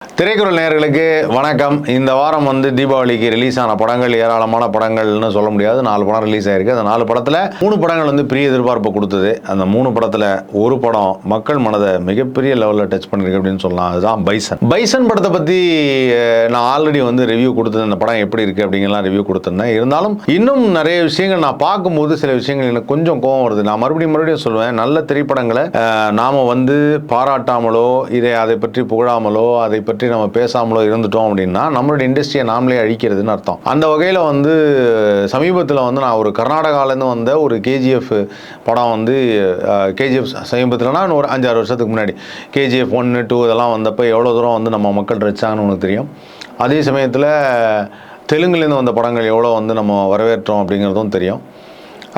திரைக்குறள் நேயர்களுக்கு வணக்கம். இந்த வாரம் தீபாவளிக்கு ரிலீஸ் ஆன படங்கள் ஏராளமான படங்கள்னு சொல்ல முடியாது. 4 படம் ரிலீஸ் ஆயிருக்கு. அந்த 4 படத்தில் 3 படங்கள் பெரிய எதிர்பார்ப்பை கொடுத்தது. அந்த 3 படத்தில் ஒரு படம் மக்கள் மனதை மிகப்பெரிய லெவலில் டச் பண்ணிருக்கு அப்படின்னு சொல்லலாம். அதுதான் பைசன். பைசன் படத்தை பற்றி நான் ஆல்ரெடி ரிவ்யூ கொடுத்தது. அந்த படம் எப்படி இருக்குது அப்படிங்கலாம் ரிவ்யூ கொடுத்துருந்தேன். இருந்தாலும் இன்னும் நிறைய விஷயங்கள் நான் பார்க்கும்போது சில விஷயங்கள் எனக்கு கொஞ்சம் கோவம் வருது. நான் மறுபடியும் சொல்லுவேன், நல்ல திரைப்படங்களை நாம் பாராட்டாமலோ அதை பற்றி புகழாமலோ அதை பற்றி நம்ம பேசாமலோ இருந்துட்டோம் அப்படின்னா நம்மளுடைய இண்டஸ்ட்ரியை நாமளே அழிக்கிறதுன்னு அர்த்தம். அந்த வகையில் சமீபத்தில் நான் ஒரு கர்நாடகாவிலேருந்து வந்த ஒரு கேஜிஎஃப் படம் கேஜிஎஃப் சமீபத்தில்னா ஒரு 5-6 வருஷத்துக்கு முன்னாடி கேஜிஎஃப் 1, 2 இதெல்லாம் வந்தப்போ எவ்வளோ தூரம் நம்ம மக்கள் ரசிச்சாங்கன்னு உனக்கு தெரியும். அதே சமயத்தில் தெலுங்குலேருந்து வந்த படங்கள் எவ்வளோ நம்ம வரவேற்றோம் அப்படிங்கிறதும் தெரியும்.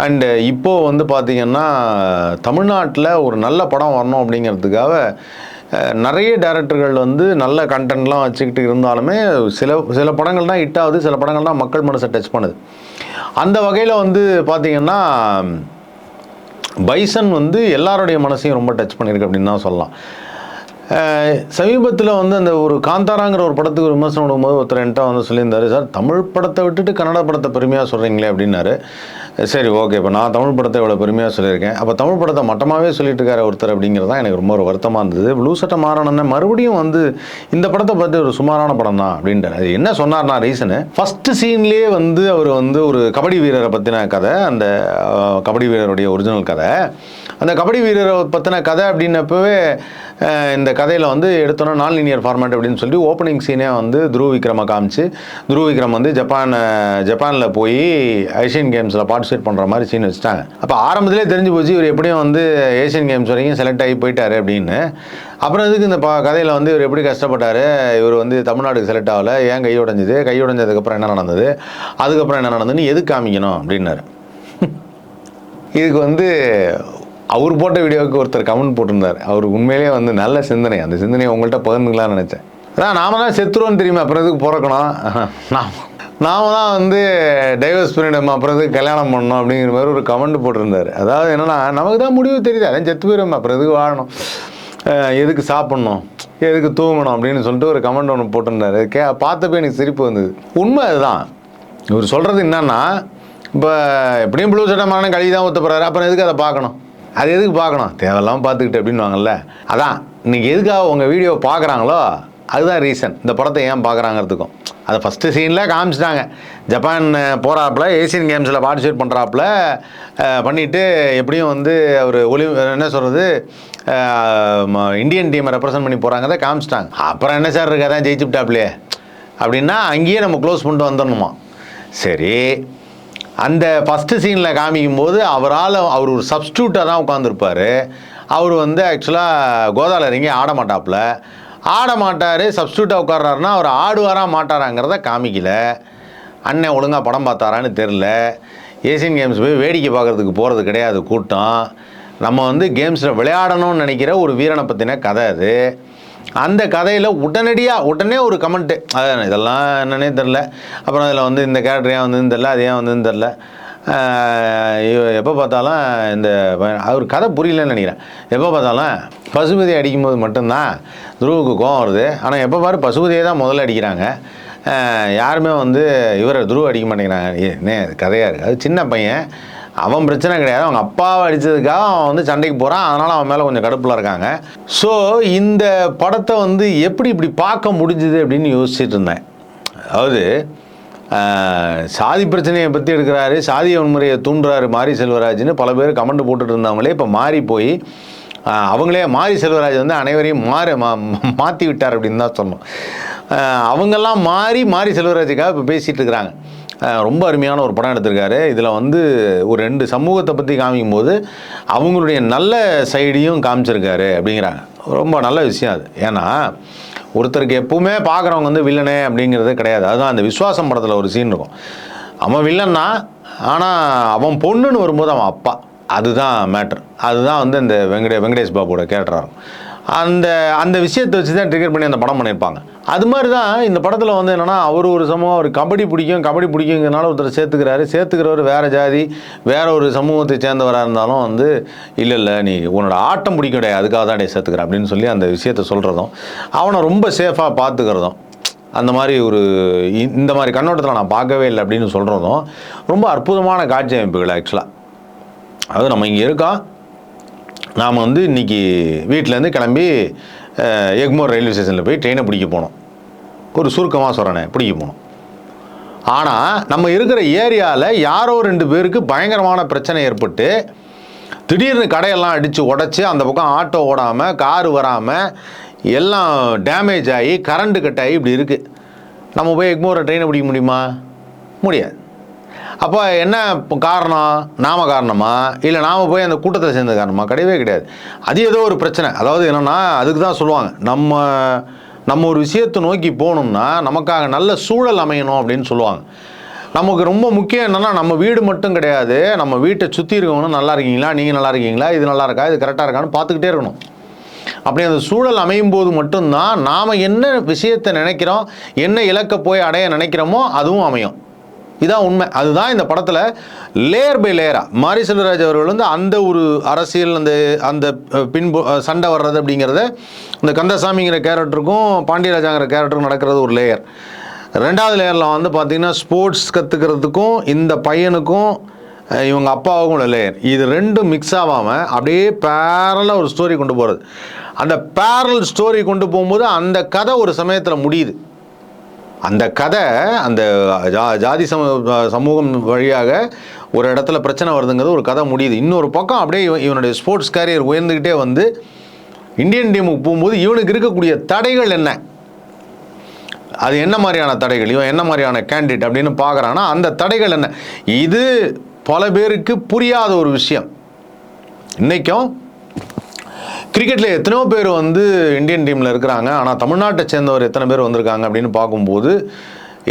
அண்டு இப்போது பார்த்திங்கன்னா தமிழ்நாட்டில் ஒரு நல்ல படம் வரணும் அப்படிங்கிறதுக்காக நிறைய டைரக்டர்கள் நல்ல கண்டென்ட்லாம் வச்சுக்கிட்டு இருந்தாலுமே சில படங்கள் தான் ஹிட் ஆகுது, சில படங்கள் தான் மக்கள் மனசை டச் பண்ணுது. அந்த வகையில் பார்த்திங்கன்னா பைசன் எல்லாருடைய மனசையும் ரொம்ப டச் பண்ணியிருக்கு அப்படின்னு தான் சொல்லலாம். சமீபத்தில் அந்த ஒரு காந்தாராங்கிற ஒரு படத்துக்கு விமர்சனம் விடும்போது ஒருத்தர் என்கிட்ட சொல்லியிருந்தாரு, சார் தமிழ் படத்தை விட்டுட்டு கன்னட படத்தை பெருமையாக சொல்கிறீங்களே அப்படின்னாரு. சரி, ஓகே, இப்போ நான் தமிழ் படத்தை இவ்வளோ பெருமையாக சொல்லியிருக்கேன், அப்போ தமிழ் படத்தை மட்டமாகவே சொல்லிட்டு இருக்காரு ஒருத்தர் அப்படிங்கிறது தான் எனக்கு ரொம்ப ஒரு வருத்தமாக இருந்தது. ப்ளூ சட்டை மாறணுன்னு மறுபடியும் இந்த படத்தை பார்த்து ஒரு சுமாரான படம் தான் அப்படின்ட்டு. அது என்ன சொன்னார்னா ரீசனு, ஃபஸ்ட்டு சீன்லேயே அவர் ஒரு கபடி வீரரை பற்றின கதை, அந்த கபடி வீரருடைய ஒரிஜினல் கதை, அந்த கபடி வீரரை பற்றின கதை அப்படின்னப்பவே இந்த கதையில் எடுத்தோன்னா நான் லீனியர் ஃபார்மேட் அப்படின்னு சொல்லி ஓப்பனிங் சீனே துருவ விக்ரமை காமிச்சு, துருவ விக்ரம் ஜப்பானில் போய் ஏஷியன் கேம்ஸில் பார்ட்டிசிபேட் பண்ணுற மாதிரி சீன் வச்சுட்டாங்க. அப்போ ஆரம்பத்திலே தெரிஞ்சு போச்சு இவர் எப்படியும் ஏஷியன் கேம்ஸ் வரைக்கும் செலக்ட் ஆகி போயிட்டார் அப்படின்னு. அப்புறம் இதுக்கு இந்த கதையில் இவர் எப்படி கஷ்டப்பட்டார், இவர் தமிழ்நாடுக்கு செலக்ட் ஆகலை, ஏன் கை உடைஞ்சதுக்கப்புறம் என்ன நடந்தது, அதுக்கப்புறம் என்ன நடந்ததுன்னு எது காமிக்கணும் அப்படின்னாரு. இதுக்கு அவர் போட்ட வீடியோவுக்கு ஒருத்தர் கமெண்ட் போட்டிருந்தார். அவர் உண்மையிலேயே நல்ல சிந்தனை, அந்த சிந்தனையை உங்கள்கிட்ட பகிர்ந்துக்கலாம்னு நினச்சேன். அதான் நாம தான் செத்துருவோன்னு தெரியுமா, அப்புறம் எதுக்கு பிறக்கணும், நாம தான் டைவர்ஸ் பண்ணிவிடமா, அப்புறம் எதுக்கு கல்யாணம் பண்ணணும் அப்படிங்கிற மாதிரி ஒரு கமெண்ட் போட்டிருந்தார். அதாவது என்னென்னா, நமக்கு தான் முடிவு தெரியுது, அதான் செத்து போயிடுமா, அப்புறம் எதுக்கு வாழணும், எதுக்கு சாப்பிட்ணும், எதுக்கு தூங்கணும் அப்படின்னு சொல்லிட்டு ஒரு கமெண்ட் ஒன்று போட்டிருந்தார். பார்த்தப்போ எனக்கு சிரிப்பு வந்தது. உண்மை அதுதான். இவர் சொல்கிறது என்னன்னா, இப்போ எப்படியும் ப்ளூ சட்டை மாறணும் கழுவி தான் ஊற்ற போகிறாரு, அப்புறம் எதுக்கு அதை பார்க்கணும், அது எதுக்கு பார்க்கணும், தேவையில்லாமல் பார்த்துக்கிட்டு அப்படின்னு வாங்கல்ல. அதான் இன்றைக்கி எதுக்காக உங்கள் வீடியோ பார்க்குறாங்களோ அதுதான் ரீசன், இந்த படத்தை ஏன் பார்க்குறாங்கிறதுக்கும். அதை ஃபஸ்ட்டு சீனில் காமிச்சிட்டாங்க. ஜப்பான் போகிறாப்புல ஏஷியன் கேம்ஸில் பார்ட்டிசிபேட் பண்ணுறாப்புல பண்ணிவிட்டு எப்படியும் அவர் என்ன சொல்கிறது இந்தியன் டீமை ரெப்ரசன்ட் பண்ணி போகிறாங்கிறத காமிச்சிட்டாங்க. அப்புறம் என்ன சார் இருக்கா, தான் ஜெயிச்சுட்டாப்லையே அப்படின்னா அங்கேயே நம்ம க்ளோஸ் பண்ணிட்டு வந்துடணுமா. சரி, அந்த ஃபஸ்ட்டு சீனில் காமிக்கும் போது அவர் ஒரு சப்ஸ்டியூட்டாக தான் உட்காந்துருப்பார். அவர் ஆக்சுவலாக கோதாவில் இறங்கி ஆட மாட்டார், சப்ஸ்டியூட்டாக உட்கார்றாருன்னா அவர் ஆடுவாரா மாட்டாராங்கிறத காமிக்கல. அண்ணன் ஒழுங்காக படம் பார்த்தாரான்னு தெரில. ஏஷியன் கேம்ஸ் போய் வேடிக்கை பார்க்குறதுக்கு போகிறது கிடையாது கூட்டம். நம்ம கேம்ஸில் விளையாடணும்னு நினைக்கிற ஒரு வீரனை பற்றின கதை அது. அந்த கதையில் உடனே ஒரு கமெண்ட்டு, அதான் இதெல்லாம் என்னன்னே தெரில. அப்புறம் அதில் இந்த கேரக்டர் ஏன் தெரில, அது ஏன் தெரில, எப்போ பார்த்தாலும் இந்த அவர் கதை புரியலன்னு நினைக்கிறேன். எப்போ பார்த்தாலும் பசுபதியை அடிக்கும்போது மட்டும்தான் துருவுக்கு கோவம் வருது. ஆனால் எப்போ பாரு பசுபதியை தான் முதல்ல அடிக்கிறாங்க. யாருமே இவரை துருவ அடிக்க மாட்டேங்கிறாங்க. கதையாக இருக்குது. அது சின்ன பையன், அவன் பிரச்சனை கிடையாது, அவங்க அப்பாவை அடித்ததுக்காக அவன் சண்டைக்கு போகிறான், அதனால் அவன் மேலே கொஞ்சம் கடுப்பில் இருக்காங்க. ஸோ இந்த படத்தை எப்படி இப்படி பார்க்க முடிஞ்சுது அப்படின்னு யோசிச்சுட்டு இருந்தேன். அதாவது சாதி பிரச்சனையை பற்றி எடுக்கிறாரு, சாதிய வன்முறையை தூண்டுறாரு மாரி செல்வராஜ்னு பல பேர் கமெண்ட் போட்டுட்டு இருந்தவங்களே இப்போ மாறி போய் அவங்களே மாரி செல்வராஜ் அனைவரையும் மாற்றி விட்டார் அப்படின்னு தான் சொன்னோம். அவங்கெல்லாம் மாரி செல்வராஜுக்காக இப்போ பேசிகிட்டு இருக்கிறாங்க. ரொம்ப அருமையான ஒரு படம் எடுத்திருக்காரு. இதில் ஒரு 2 சமூகத்தை பற்றி காமிக்கும்போது அவங்களுடைய நல்ல சைடையும் காமிச்சிருக்காரு அப்படிங்கிறாங்க. ரொம்ப நல்ல விஷயம் அது. ஏன்னா ஒருத்தருக்கு எப்பவுமே பார்க்குறவங்க வில்லனே அப்படிங்கிறது கிடையாது. அதுதான் அந்த விஸ்வாசம் படத்தில் ஒரு சீன் இருக்கும். அவன் வில்லன்னா, ஆனால் அவன் பொண்ணுன்னு வரும்போது அவன் அப்பா, அதுதான் மேட்ரு. அதுதான் இந்த வெங்கடேஷ் பாபுவோட கேரக்டராக இருக்கும். அந்த அந்த விஷயத்தை வச்சு தான் ட்ரிகர் பண்ணி அந்த படம் பண்ணியிருப்பாங்க. அது மாதிரி தான் இந்த படத்தில் வந்து என்னென்னா, அவர் ஒரு சமூகம், அவர் கபடி பிடிக்குங்கிறனால ஒருத்தர் சேர்த்துக்கிறவர் வேறு ஜாதி, வேற ஒரு சமூகத்தை சேர்ந்தவராக இருந்தாலும் வந்து இல்லை நீ உன்னோட ஆட்டம் பிடிக்கடைய அதுக்காக தான் சேர்த்துக்கிற அப்படின்னு சொல்லி அந்த விஷயத்தை சொல்கிறதும், அவனை ரொம்ப சேஃபாக பார்த்துக்கிறதும், அந்த மாதிரி இந்த மாதிரி கண்ணோட்டத்தில் நான் பார்க்கவே இல்லை அப்படின்னு சொல்கிறதும் ரொம்ப அற்புதமான காட்சி அமைப்புகள் ஆக்சுவலாக. அதாவது நம்ம இங்கே இருக்கோம், நாம் வந்து இன்றைக்கி வீட்டிலேருந்து கிளம்பி எக்மோர் ரயில்வே ஸ்டேஷனில் போய் ட்ரெயினை பிடிக்க போனோம். ஒரு சுருக்கமாக சொல்கிறேனே, பிடிக்க போனோம். ஆனால் நம்ம இருக்கிற ஏரியாவில் யாரோ 2 பேருக்கு பயங்கரமான பிரச்சனை ஏற்பட்டு திடீர்னு கடையெல்லாம் அடித்து உடச்சி அந்த பக்கம் ஆட்டோ ஓடாமல், காரு வராமல், எல்லாம் டேமேஜ் ஆகி கரண்ட்டு கட் ஆகி இப்படி இருக்குது. நம்ம போய் எக்மோரை ட்ரெயினை பிடிக்க முடியுமா? முடியாது. அப்போ என்ன காரணம்? நாம காரணமா இல்லை நாம் போய் அந்த கூட்டத்தை சேர்ந்த காரணமா? கிடையவே கிடையாது. அது ஏதோ ஒரு பிரச்சனை. அதாவது என்னென்னா, அதுக்கு தான் சொல்லுவாங்க, நம்ம ஒரு விஷயத்தை நோக்கி போகணும்னா நமக்காக நல்ல சூழல் அமையணும் அப்படின்னு சொல்லுவாங்க. நமக்கு ரொம்ப முக்கியம் என்னென்னா, நம்ம வீடு மட்டும் கிடையாது, நம்ம வீட்டை சுற்றி இருக்கவங்களும் நல்லா இருக்கீங்களா, நீங்கள் நல்லா இருக்கீங்களா, இது நல்லா இருக்கா, இது கரெக்டாக இருக்கான்னு பார்த்துக்கிட்டே இருக்கணும். அப்படி அந்த சூழல் அமையும் போது மட்டும்தான் நாம் என்ன விஷயத்தை நினைக்கிறோம், என்ன இலக்கை போய் அடைய நினைக்கிறோமோ அதுவும் அமையும். இதான் உண்மை. அதுதான் இந்த படத்தில் லேயர் பை லேயராக மாரி செல்வராஜ் அவர்கள் வந்து அந்த ஒரு அரசியல் அந்த பின்பு சண்டை வர்றது அப்படிங்கிறத இந்த கந்தசாமிங்கிற கேரக்டருக்கும் பாண்டியராஜாங்கிற கேரக்டருக்கும் நடக்கிறது ஒரு லேயர். 2வது லேயரில் வந்து பார்த்திங்கன்னா ஸ்போர்ட்ஸ் கற்றுக்கிறதுக்கும் இந்த பையனுக்கும் இவங்க அப்பாவுக்கும் உள்ள லேயர். இது 2 மிக்ஸ் ஆகாமல் அப்படியே பேரலாக ஒரு ஸ்டோரி கொண்டு போகிறது. அந்த பேரல் ஸ்டோரி கொண்டு போகும்போது அந்த கதை ஒரு சமயத்தில் முடியுது. அந்த கதை அந்த ஜாதி சமூகம் வழியாக ஒரு இடத்துல பிரச்சனை வருதுங்கிறது ஒரு கதை முடியுது. இன்னொரு பக்கம் அப்படியே இவனுடைய ஸ்போர்ட்ஸ் கேரியர் உயர்ந்துக்கிட்டே வந்து இந்தியன் டீமுக்கு போகும்போது இவனுக்கு இருக்கக்கூடிய தடைகள் என்ன, அது என்ன மாதிரியான தடைகள், இவன் என்ன மாதிரியான கேண்டிடேட் அப்படின்னு பார்க்குறான்னா அந்த தடைகள் என்ன, இது பல பேருக்கு புரியாத ஒரு விஷயம். இன்றைக்கும் கிரிக்கெட்டில் எத்தனையோ பேர் வந்து இந்தியன் டீமில் இருக்கிறாங்க, ஆனால் தமிழ்நாட்டை சேர்ந்தவர் எத்தனை பேர் வந்திருக்காங்க அப்படின்னு பார்க்கும்போது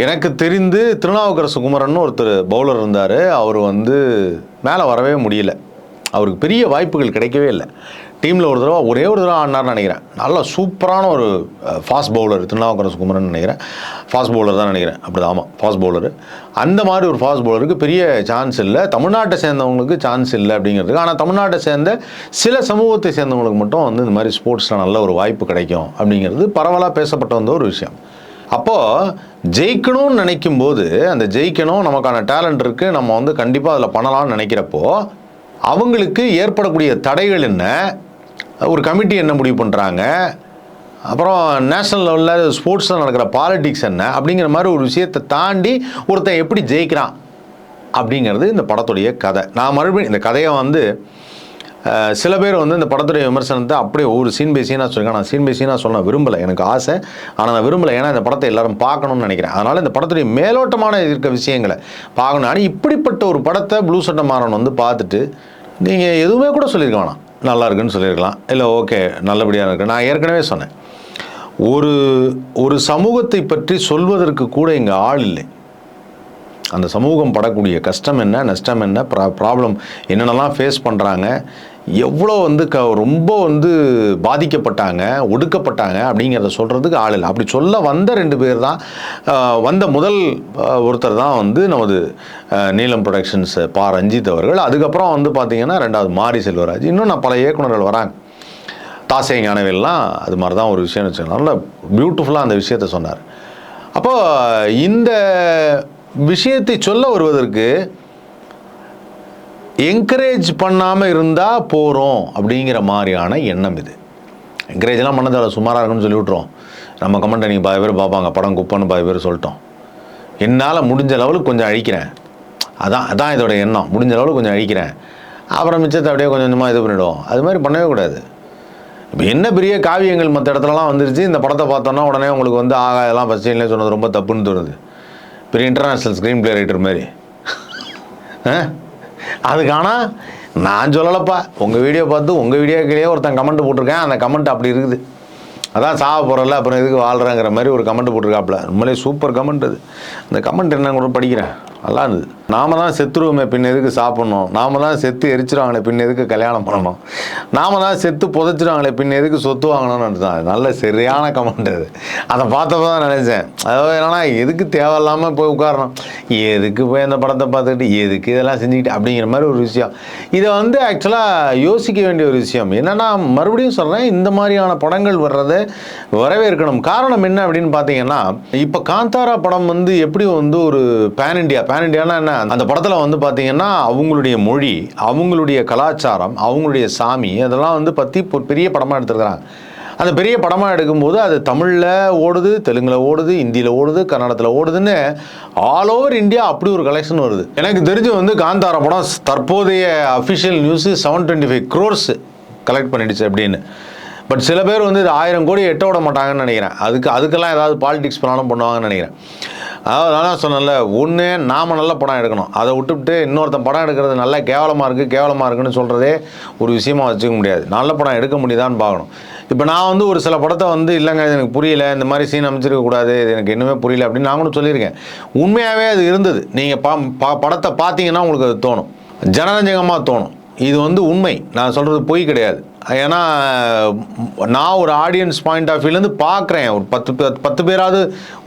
எனக்கு தெரிந்து திருநாவுக்கரசு குமரன் ஒருத்தர் பவுலர் இருந்தார். அவர் வந்து மேலே வரவே முடியல, அவருக்கு பெரிய வாய்ப்புகள் கிடைக்கவே இல்லை. டீமில் ஒரே ஒரு தடவை ஆடினார்னு நினைக்கிறேன். நல்ல சூப்பரான ஒரு ஃபாஸ்ட் பவுலர் திருநாவுக்கரசு குமரன் நினைக்கிறேன், ஃபாஸ்ட் பவுலர் தான் நினைக்கிறேன். அப்படி தான், ஆமாம் ஃபாஸ்ட் பவுலரு. அந்த மாதிரி ஒரு ஃபாஸ்ட் பவுலருக்கு பெரிய சான்ஸ் இல்லை, தமிழ்நாட்டை சேர்ந்தவங்களுக்கு சான்ஸ் இல்லை அப்படிங்கிறதுக்கு. ஆனால் தமிழ்நாட்டை சேர்ந்த சில சமூகத்தை சேர்ந்தவங்களுக்கு மட்டும் வந்து இந்த மாதிரி ஸ்போர்ட்ஸில் நல்ல ஒரு வாய்ப்பு கிடைக்கும் அப்படிங்கிறது பரவலாக பேசப்பட்ட வந்த ஒரு விஷயம். அப்போது ஜெயிக்கணும்னு நினைக்கும்போது, அந்த ஜெயிக்கணும், நமக்கான டேலண்ட் இருக்குது, நம்ம வந்து கண்டிப்பாக அதில் பண்ணலாம்னு நினைக்கிறப்போ அவங்களுக்கு ஏற்படக்கூடிய தடைகள் என்ன, ஒரு கமிட்டி என்ன முடிவு பண்ணுறாங்க, அப்புறம் நேஷ்னல் லெவலில் ஸ்போர்ட்ஸில் நடக்கிற பாலிட்டிக்ஸ் என்ன அப்படிங்கிற மாதிரி ஒரு விஷயத்தை தாண்டி ஒருத்தன் எப்படி ஜெயிக்கிறான் அப்படிங்கிறது இந்த படத்துடைய கதை. நான் மறுபடியும் இந்த கதையை வந்து சில பேர் வந்து இந்த படத்துடைய விமர்சனத்தை அப்படியே ஒரு சீன் பை சீனாக சொல்லியிருக்கேன். நான் சீன் பை சீனாக சொல்ல விரும்பலை, எனக்கு ஆசை, ஆனால் நான் விரும்பலை. ஏன்னா இந்த படத்தை எல்லாரும் பார்க்கணும்னு நினைக்கிறேன். அதனால் இந்த படத்துடைய மேலோட்டமான இருக்க விஷயங்களை பார்க்கணும். ஆனால் இப்படிப்பட்ட ஒரு படத்தை ப்ளூ சட்டை மாறன் வந்து பார்த்துட்டு நீங்கள் எதுவுமே கூட சொல்லியிருக்க வேணாம், நல்லா இருக்குன்னு சொல்லியிருக்கலாம், இல்லை ஓகே நல்லபடியாக இருக்கு. நான் ஏற்கனவே சொன்னேன், ஒரு சமூகத்தை பற்றி சொல்வதற்கு கூட இங்கே ஆள் இல்லை. அந்த சமூகம் படக்கூடிய கஷ்டம் என்ன, நஷ்டம் என்ன, ப்ராப்ளம் என்னென்னலாம் ஃபேஸ் பண்ணுறாங்க, எவ்வளோ வந்து ரொம்ப வந்து பாதிக்கப்பட்டாங்க, ஒடுக்கப்பட்டாங்க அப்படிங்கிறத சொல்கிறதுக்கு ஆள் இல்லை. அப்படி சொல்ல வந்த 2 பேர் தான், வந்த முதல் ஒருத்தர் தான் வந்து நமது நீலம் ப்ரொடக்ஷன்ஸ் பா ரஞ்சித் அவர்கள். அதுக்கப்புறம் வந்து பார்த்திங்கன்னா 2வது மாரி செல்வராஜ், இன்னும் நான் பல இயக்குநர்கள் வராங்க, தாசை ஞானவேல்லாம் அது மாதிரி தான் ஒரு விஷயம்னு வச்சுக்கோங்க. நல்லா பியூட்டிஃபுல்லாக அந்த விஷயத்தை சொன்னார். அப்போது இந்த விஷயத்தை சொல்ல வருவதற்கு என்கரேஜ் பண்ணாமல் இருந்தால் போகிறோம் அப்படிங்கிற மாதிரியான எண்ணம் இது. என்கரேஜ்லாம் பண்ணதால் சுமாராக இருக்குன்னு சொல்லி விட்ருவோம். நம்ம கமெண்ட்டை நீங்கள் 10 பேர் பார்ப்பாங்க, படம் குப்பன்னு 10 பேர் சொல்லிட்டோம். என்னால் முடிஞ்ச லெவலுக்கு கொஞ்சம் அழிக்கிறேன், அதான் இதோட எண்ணம். முடிஞ்ச லெவலுக்கு கொஞ்சம் அழிக்கிறேன், அப்புறம் மிச்சத்தை அப்படியே கொஞ்சம் கொஞ்சமாக இது பண்ணிவிடுவோம். அது மாதிரி பண்ணவே கூடாது. இப்போ என்ன பெரிய காவியங்கள் மற்ற இடத்துலலாம் வந்துருச்சு, இந்த படத்தை பார்த்தோன்னா உடனே உங்களுக்கு வந்து இதெல்லாம் ஃபஸ்ட் சீன்லேயே சொன்னது ரொம்ப தப்புன்னு தோணுது. பெரிய இன்டர்நேஷ்னல் ஸ்க்ரீன் பிளே ரைட்டர் மாதிரி. அதுக்கான நான் சொல்லலப்பா, உங்கள் வீடியோ பார்த்து உங்கள் வீடியோக்கிலேயே ஒருத்தன் கமெண்ட் போட்டிருக்கேன், அந்த கமெண்ட் அப்படி இருக்குது, அதான் சாவ போகிறல அப்புறம் எதுக்கு வாழ்கிறேங்கிற மாதிரி ஒரு கமெண்ட் போட்டிருக்காப்புல. உண்மையிலே சூப்பர் கமெண்ட் அது. அந்த கமெண்ட் என்ன கூட படிக்கிறேன், நல்லா இருந்தது. நாம தான் செத்துருவோமே பின் எதுக்கு சாப்பிட்ணும், நாம தான் செத்து எரிச்சிருவாங்களே பின் எதுக்கு கல்யாணம் பண்ணணும், நாம தான் செத்து புதைச்சிருவாங்களே பின் எதுக்கு சொத்து வாங்கணும்னு தான். நல்ல சரியான கமெண்ட் அது. அதை பார்த்தப்ப தான் நினைச்சேன், அதாவது என்னன்னா எதுக்கு தேவையில்லாமல் போய் உட்காரணும், எதுக்கு போய் அந்த படத்தை பார்த்துக்கிட்டு எதுக்கு இதெல்லாம் செஞ்சுக்கிட்டு அப்படிங்கிற மாதிரி ஒரு விஷயம். இதை வந்து ஆக்சுவலாக யோசிக்க வேண்டிய ஒரு விஷயம் என்னன்னா, மறுபடியும் சொல்கிறேன், இந்த மாதிரியான படங்கள் வர்றதை வரவேற்கணும். காரணம் என்ன அப்படின்னு பார்த்தீங்கன்னா, இப்போ காந்தாரா படம் வந்து எப்படி வந்து ஒரு பேன் இண்டியானா என்ன, அந்த படத்தில் வந்து பார்த்தீங்கன்னா அவங்களுடைய மொழி, அவங்களுடைய கலாச்சாரம், அவங்களுடைய சாமி, அதெல்லாம் வந்து பற்றி பெரிய படமாக எடுத்துருக்குறாங்க. அந்த பெரிய படமாக எடுக்கும்போது அது தமிழில் ஓடுது, தெலுங்கில் ஓடுது, ஹிந்தியில் ஓடுது, கன்னடத்தில் ஓடுதுன்னு ஆல் ஓவர் இந்தியா அப்படி ஒரு கலெக்ஷன் வருது. எனக்கு தெரிஞ்சு வந்து காந்தாரா படம் தற்போதைய அஃபிஷியல் நியூஸ் 725 crores கலெக்ட் பண்ணிடுச்சு அப்படின்னு. பட் சில பேர் வந்து இது 1000 கோடி எட்ட விட மாட்டாங்கன்னு நினைக்கிறேன். அதுக்கெல்லாம் ஏதாவது பாலிடிக்ஸ் பண்ணாலும் பண்ணுவாங்கன்னு நினைக்கிறேன். அதாவது நான் சொன்னேன்ல, ஒன்று நாம் நல்ல படம் எடுக்கணும், அதை விட்டுவிட்டு இன்னொருத்தன் படம் எடுக்கிறது நல்லா கேவலமாக இருக்குன்னு சொல்கிறதே ஒரு விஷயமா வச்சுக்க முடியாது. நல்ல படம் எடுக்க முடியுதான்னு பார்க்கணும். இப்போ நான் வந்து ஒரு சில படத்தை வந்து இல்லைங்க இது எனக்கு புரியல, இந்த மாதிரி சீன் அமைச்சிருக்கக்கூடாது, இது எனக்கு இன்னுமே புரியல அப்படின்னு நான் கூட சொல்லியிருக்கேன். உண்மையாகவே அது இருந்தது. நீங்கள் படத்தை பார்த்தீங்கன்னா உங்களுக்கு அது தோணும், ஜனரஞ்சகமாக தோணும். இது வந்து உண்மை, நான் சொல்கிறது பொய் கிடையாது. ஏன்னா நான் ஒரு ஆடியன்ஸ் பாயிண்ட் ஆஃப் வியூலேருந்து பார்க்குறேன். ஒரு 10 பேராவது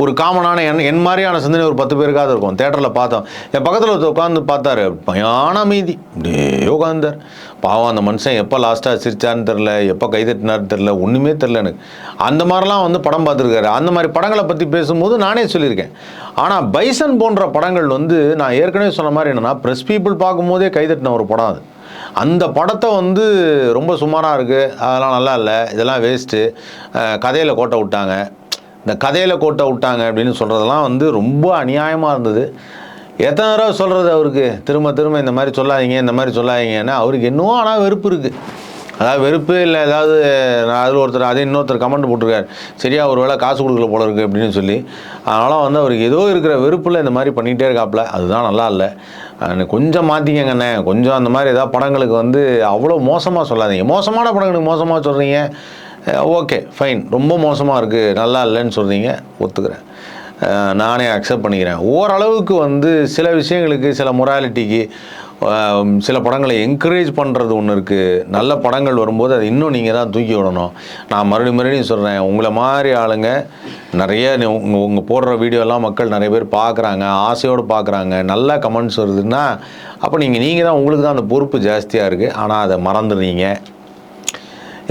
ஒரு காமனான என் மாதிரியான சிந்தனை ஒரு 10 பேருக்காவது இருக்கும். தேட்டரில் பார்த்தோம், என் பக்கத்தில் ஒருத்தர் உட்காந்து பார்த்தாரு, பயான அமைதி, அப்படியே உட்காந்தார். பாவம் அந்த மனுஷன் எப்போ லாஸ்ட்டாக சிரிச்சான்னு தெரில, எப்போ கைதட்டினார்னு தெரில, ஒன்றுமே தெரில எனக்கு. அந்த மாதிரிலாம் வந்து படம் பார்த்துருக்காரு. அந்த மாதிரி படங்களை பற்றி பேசும்போது நானே சொல்லியிருக்கேன். ஆனால் பைசன் போன்ற படங்கள் வந்து நான் ஏற்கனவே சொன்ன மாதிரி என்னென்னா, ப்ரெஸ் பீப்புள் பார்க்கும்போதே கைதட்டின ஒரு படம் அது. அந்த படத்தை வந்து ரொம்ப சுமாராக இருக்குது, அதெல்லாம் நல்லா இல்லை, இதெல்லாம் வேஸ்ட்டு, கதையில் கோட்டை விட்டாங்க, இந்த கதையில் கோட்டை விட்டாங்க அப்படின்னு சொல்கிறதெல்லாம் வந்து ரொம்ப அநியாயமாக இருந்தது. எத்தனை தடவை சொல்கிறது அவருக்கு, திரும்ப இந்த மாதிரி சொல்லாதீங்கன்னா அவருக்கு என்னவோ ஆனால் வெறுப்பு இருக்குது. அதாவது வெறுப்பு இல்லை, ஏதாவது அதில் ஒருத்தர் அதே இன்னொருத்தர் கமெண்ட் போட்டிருக்காரு, சரியா ஒரு வேளை காசு கொடுக்கல போல இருக்குது அப்படின்னு சொல்லி. அதனால் வந்து அவருக்கு ஏதோ இருக்கிற வெறுப்பில் இந்த மாதிரி பண்ணிகிட்டே இருக்காப்புல. அதுதான் நல்லா இல்லை, கொஞ்சம் மாற்றிக்கங்கண்ணே, கொஞ்சம் அந்த மாதிரி ஏதாவது படங்களுக்கு வந்து அவ்வளோ மோசமாக சொல்லாதீங்க. மோசமான படங்களுக்கு மோசமாக சொல்கிறீங்க, ஓகே ஃபைன். ரொம்ப மோசமாக இருக்குது, நல்லா இல்லைன்னு சொல்கிறீங்க, ஒத்துக்கிறேன், நானே அக்செப்ட் பண்ணிக்கிறேன். ஓரளவுக்கு வந்து சில விஷயங்களுக்கு, சில மொராலிட்டிக்கு சில படங்களை என்கரேஜ் பண்ணுறது ஒன்று இருக்குது. நல்ல படங்கள் வரும்போது அதை இன்னும் நீங்கள் தான் தூக்கி விடணும். நான் மறுபடியும் சொல்கிறேன், உங்களை மாதிரி ஆளுங்க நிறைய உங்கள் போடுற வீடியோலாம் மக்கள் நிறைய பேர் பார்க்குறாங்க, ஆசையோடு பார்க்குறாங்க, நல்ல கமெண்ட்ஸ் வருதுன்னா அப்போ நீங்கள் தான், உங்களுக்கு தான் அந்த பொறுப்பு ஜாஸ்தியாக இருக்குது. ஆனால் அதை மறந்துடுறீங்க.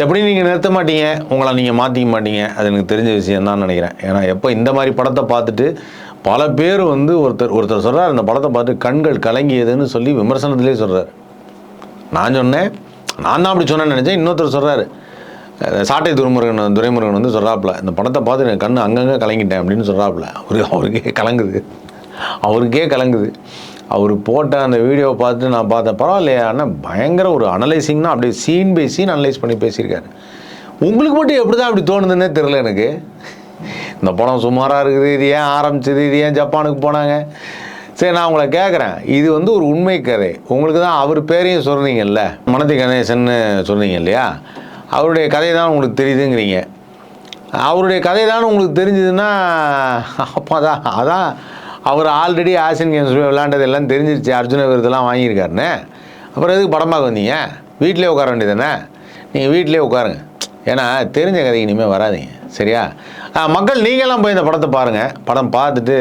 எப்படி நீங்கள் நிறுத்த மாட்டீங்க, உங்களை நீங்கள் மாற்றிக்க மாட்டீங்க, அது எனக்கு தெரிஞ்ச விஷயம்தான் நினைக்கிறேன். ஏன்னா எப்போ இந்த மாதிரி படத்தை பார்த்துட்டு பல பேர் வந்து ஒருத்தர் சொல்கிறார், இந்த படத்தை பார்த்து கண்கள் கலங்கியதுன்னு சொல்லி விமர்சனத்திலே சொல்கிறார். நான் தான் அப்படி சொன்னேன்னு நினச்சேன். இன்னொருத்தர் சொல்கிறாரு, சாட்டை துரைமுருகன் வந்து சொல்கிறாப்புல, இந்த படத்தை பார்த்து எனக்கு கண் அங்கங்கே கலங்கிட்டேன் அப்படின்னு சொல்கிறாப்புல. அவருக்கே கலங்குது. அவர் போட்ட அந்த வீடியோவை பார்த்துட்டு நான் பார்த்தேன், பரவாயில்லையா ஆனால் பயங்கர ஒரு அனலைசிங்னா அப்படியே சீன் பை சீன் அனலைஸ் பண்ணி பேசியிருக்காரு. உங்களுக்கு மட்டும் எப்படி தான் அப்படி தோணுதுன்னே தெரில எனக்கு. இந்த படம் சுமாராக இருக்குது, இது ஏன் ஆரம்பிச்சது, இது ஏன் ஜப்பானுக்கு போனாங்க. சரி, நான் உங்களை கேட்குறேன், இது வந்து ஒரு உண்மை கதை. உங்களுக்கு தான் அவர் பேரையும் சொல்கிறீங்கல்ல, மனதி கணேசன்னு சொல்கிறீங்க இல்லையா, அவருடைய கதை தான் உங்களுக்கு தெரியுதுங்கிறீங்க. அவருடைய கதை தான் உங்களுக்கு தெரிஞ்சுதுன்னா அப்போ அதான் அவர் ஆல்ரெடி ஆசியன் கேம்ஸ் விளையாண்டது எல்லாம் தெரிஞ்சிருச்சு, அர்ஜுன விருதெல்லாம் வாங்கியிருக்காருன்னு. அப்புறம் எதுக்கு படம் பார்க்க வந்தீங்க? வீட்டிலே உட்கார வேண்டியதானே. நீங்கள் வீட்டிலே உட்காருங்க, ஏன்னா தெரிஞ்ச கதைக்கு இனிமேல் வராதிங்க, சரியா? மக்கள் நீங்களாம் போய் இந்த படத்தை பாருங்கள், படம் பார்த்துட்டு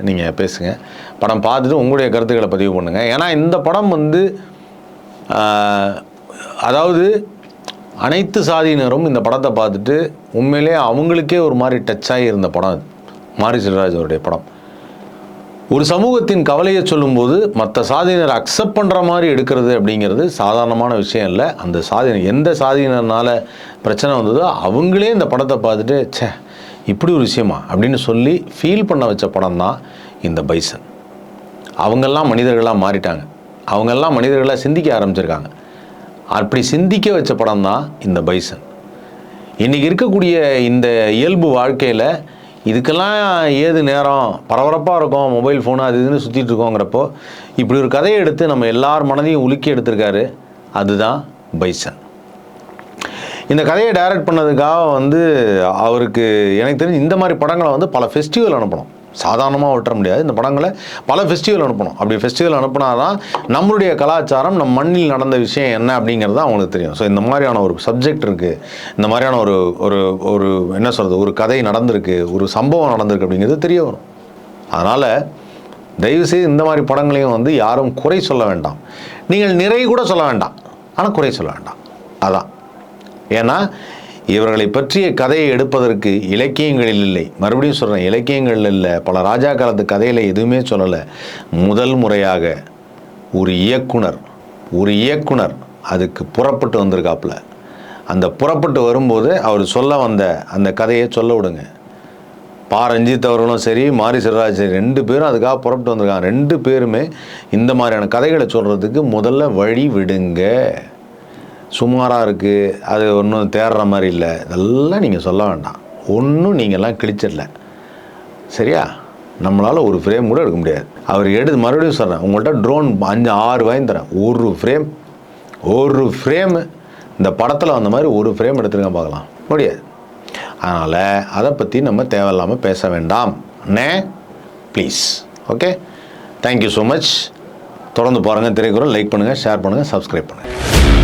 நீங்கள் பேசுங்க, படம் பார்த்துட்டு உங்களுடைய கருத்துக்களை பதிவு பண்ணுங்கள். ஏன்னா இந்த படம் வந்து அதாவது அனைத்து சாதியினரும் இந்த படத்தை பார்த்துட்டு உண்மையிலே அவங்களுக்கே ஒரு மாதிரி டச் ஆகி இருந்த படம் அது. மாரி செல்வராஜ் அவருடைய படம். ஒரு சமூகத்தின் கவலையை சொல்லும்போது மற்ற சாதியினர் அக்செப்ட் பண்ணுற மாதிரி எடுக்கிறது அப்படிங்கிறது சாதாரணமான விஷயம் இல்லை. அந்த சாதியினர் எந்த சாதியினர்னால பிரச்சனை வந்ததோ அவங்களே இந்த படத்தை பார்த்துட்டு ச்சே இப்படி ஒரு விஷயமா அப்படின்னு சொல்லி ஃபீல் பண்ண வச்ச படம் தான் இந்த பைசன். அவங்கெல்லாம் மனிதர்களாக மாறிட்டாங்க, அவங்கெல்லாம் மனிதர்களாக சிந்திக்க ஆரம்பிச்சிருக்காங்க. அப்படி சிந்திக்க வச்ச படம் தான் இந்த பைசன். இன்றைக்கி இருக்கக்கூடிய இந்த இயல்பு வாழ்க்கையில் இதுக்கெல்லாம் ஏது நேரம், பரபரப்பாக இருக்கும், மொபைல் ஃபோனு அது இதுன்னு சுற்றிட்டு இருக்கோங்கிறப்போ இப்படி ஒரு கதையை எடுத்து நம்ம எல்லார் மனதையும் உலுக்கி எடுத்திருக்காரு. அதுதான் பைசன். இந்த கதையை டைரக்ட் பண்ணதுக்காக வந்து அவருக்கு எனக்கு தெரிஞ்சு இந்த மாதிரி படங்களை வந்து பல ஃபெஸ்டிவல் அனுப்பணும். சாதாரணமாக விட்டுற முடியாது. இந்த படங்களை பல ஃபெஸ்டிவல் அனுப்பணும். அப்படி ஃபெஸ்டிவல் அனுப்புனா தான் நம்மளுடைய கலாச்சாரம், நம் மண்ணில் நடந்த விஷயம் என்ன அப்படிங்கிறது அவங்களுக்கு தெரியும். ஸோ இந்த மாதிரியான ஒரு சப்ஜெக்ட் இருக்குது, இந்த மாதிரியான ஒரு ஒரு ஒரு என்ன சொல்கிறது, ஒரு கதை நடந்திருக்கு, ஒரு சம்பவம் நடந்திருக்கு அப்படிங்கிறது தெரிய வரும். அதனால் தயவுசெய்து இந்த மாதிரி படங்களையும் வந்து யாரும் குறை சொல்ல வேண்டாம். நீங்கள் நிறை கூட சொல்ல வேண்டாம், ஆனால் குறை சொல்ல வேண்டாம். அதான். ஏன்னா இவர்களை பற்றிய கதையை எடுப்பதற்கு இலக்கியங்களில் இல்லை, மறுபடியும் சொல்கிறேன், இலக்கியங்களில் இல்லை, பல ராஜா காலத்து கதையில் எதுவுமே சொல்லலை. முதல் முறையாக ஒரு இயக்குனர் அதுக்கு புறப்பட்டு வந்திருக்காப்புல. அந்த புறப்பட்டு வரும்போது அவர் சொல்ல வந்த அந்த கதையை சொல்ல விடுங்க. ரஞ்சித் அவர்களும் சரி, மாரி செல்வராஜ் சரி, 2 பேரும் அதுக்காக புறப்பட்டு வந்திருக்காங்க. 2 பேருமே இந்த மாதிரியான கதைகளை சொல்கிறதுக்கு முதல்ல வழி விடுங்க. சுமாராக இருக்குது, அது ஒன்றும் தேடுற மாதிரி இல்லை, இதெல்லாம் நீங்கள் சொல்ல வேண்டாம். ஒன்றும் நீங்கள்லாம் கிழிச்சிடல, சரியா? நம்மளால் ஒரு ஃப்ரேம் கூட எடுக்க முடியாது. அவர் எடுத்து மறுபடியும் சொல்கிறேன், உங்கள்கிட்ட ட்ரோன் 5-6 வாங்கி தரேன். ஒரு ஃப்ரேமு இந்த படத்தில் வந்த மாதிரி ஒரு ஃப்ரேம் எடுத்துருங்க பார்க்கலாம், முடியாது. அதனால் அதை பற்றி நம்ம தேவையில்லாமல் பேச வேண்டாம் please. Okay, thank you so much. தொடர்ந்து பாருங்கள் திரைக்குறள். லைக் பண்ணுங்கள், ஷேர் பண்ணுங்கள், சப்ஸ்கிரைப் பண்ணுங்கள்.